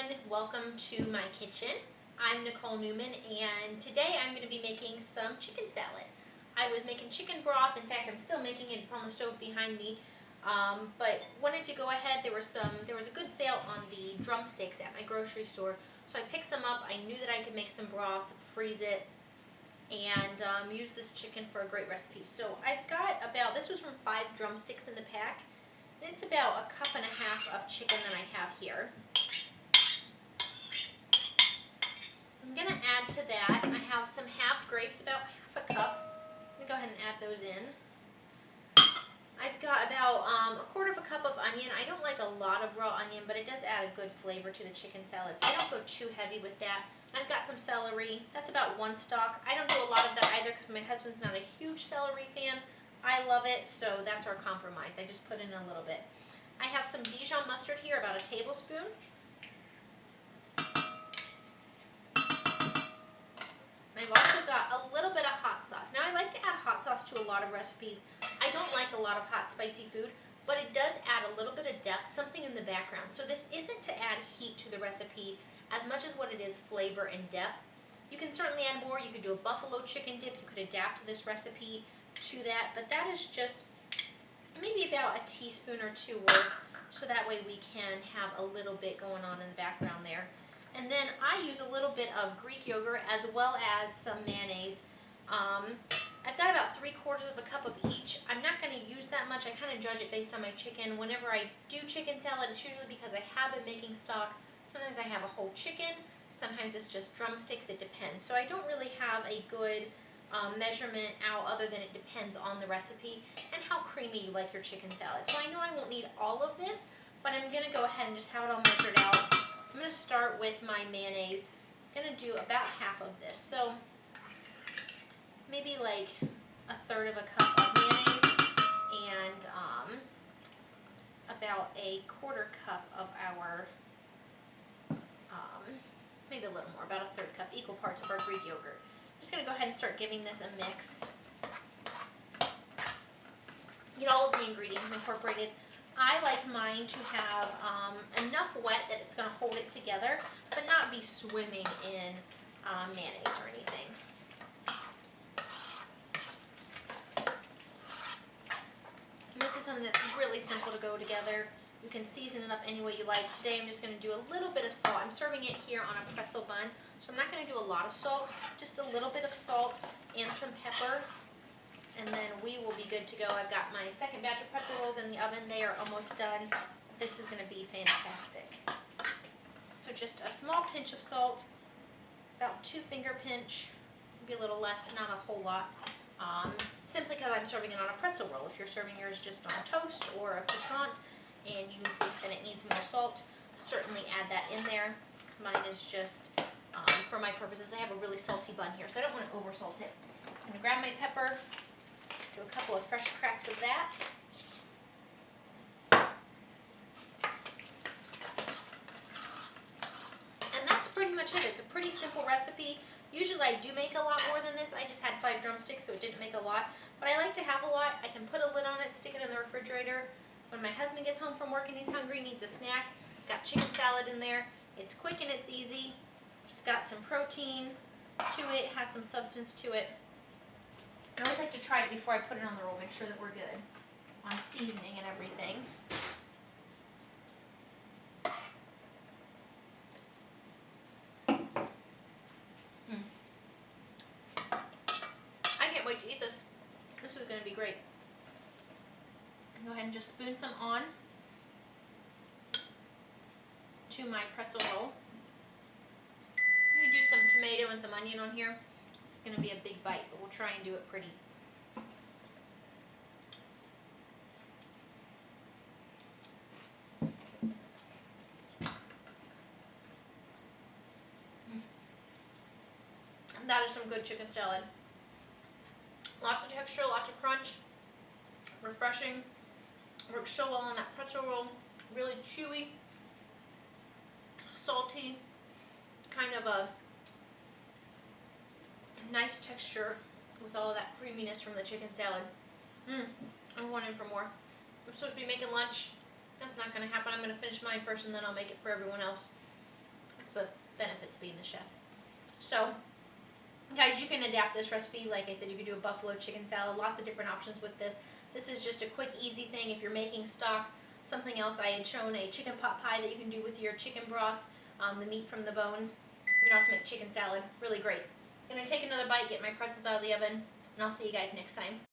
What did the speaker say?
everyone, welcome to my kitchen. I'm Nicole Newman and today I'm going to be making some chicken salad. I was making chicken broth, in fact I'm still making it, it's on the stove behind me, but wanted to go ahead. There was a good sale on the drumsticks at my grocery store, so I picked some up. I knew that I could make some broth, freeze it, and use this chicken for a great recipe. So I've got this was from 5 drumsticks in the pack. It's about 1.5 cups of chicken that I have here. I'm going to add to that, I have some halved grapes, about 1/2 cup. I'm going to go ahead and add those in. I've got about 1/4 cup of onion. I don't like a lot of raw onion, but it does add a good flavor to the chicken salad, so I don't go too heavy with that. I've got some celery. That's about 1 stalk. I don't do a lot of that either because my husband's not a huge celery fan. I love it, so that's our compromise. I just put in a little bit. I have some Dijon mustard here, about 1 tablespoon. I've also got a little bit of hot sauce. Now I like to add hot sauce to a lot of recipes. I don't like a lot of hot spicy food, but it does add a little bit of depth, something in the background. So this isn't to add heat to the recipe as much as what it is flavor and depth. You can certainly add more. You could do a buffalo chicken dip. You could adapt this recipe to that, but that is just maybe about 1 teaspoon or 2 worth, so that way we can have a little bit going on in the background there. And then I use a little bit of Greek yogurt as well as some mayonnaise. I've got about 3/4 cup of each. I'm not going to use that much. I kind of judge it based on my chicken. Whenever I do chicken salad, it's usually because I have been making stock. Sometimes I have a whole chicken. Sometimes it's just drumsticks. It depends. So I don't really have a good measurement out other than it depends on the recipe and how creamy you like your chicken salad. So I know I won't need all of this, but I'm going to go ahead and just have it all measured out. I'm going to start with my mayonnaise. I'm going to do about half of this. So maybe like 1/3 cup of mayonnaise and about 1/4 cup of our, maybe a little more, about 1/3 cup, equal parts of our Greek yogurt. I'm just going to go ahead and start giving this a mix. Get all of the ingredients incorporated. I like mine to have enough wet that it's going to hold it together, but not be swimming in mayonnaise or anything. And this is something that's really simple to go together. You can season it up any way you like. Today I'm just going to do a little bit of salt. I'm serving it here on a pretzel bun, so I'm not going to do a lot of salt, just a little bit of salt and some pepper. And then we will be good to go. I've got my second batch of pretzel rolls in the oven. They are almost done. This is going to be fantastic. So just a small pinch of salt, about 2 finger pinch, maybe a little less, not a whole lot. Simply because I'm serving it on a pretzel roll. If you're serving yours just on toast or a croissant and it needs more salt, certainly add that in there. Mine is just for my purposes. I have a really salty bun here, so I don't want to over salt it. I'm going to grab my pepper. Do a couple of fresh cracks of that. And that's pretty much it. It's a pretty simple recipe. Usually I do make a lot more than this. I just had 5 drumsticks, so it didn't make a lot. But I like to have a lot. I can put a lid on it, stick it in the refrigerator. When my husband gets home from work and he's hungry, needs a snack, got chicken salad in there. It's quick and it's easy. It's got some protein to it, has some substance to it. I always like to try it before I put it on the roll, make sure that we're good on seasoning and everything. I can't wait to eat this. This is going to be great. Go ahead and just spoon some on to my pretzel roll. You can do some tomato and some onion on here. This is going to be a big bite, but we'll try and do it pretty. That is some good chicken salad. Lots of texture, lots of crunch, refreshing. Works so well on that pretzel roll. Really chewy, salty, kind of a nice texture with all of that creaminess from the chicken salad. I'm going in for more. I'm supposed to be making lunch. That's not going to happen. I'm going to finish mine first and then I'll make it for everyone else. the benefits of being the chef. So, guys, you can adapt this recipe. Like I said, you can do a buffalo chicken salad, lots of different options with this. This is just a quick, easy thing if you're making stock. Something else, I had shown a chicken pot pie that you can do with your chicken broth, the meat from the bones. You can also make chicken salad, really great. I'm gonna take another bite, get my pretzels out of the oven, and I'll see you guys next time.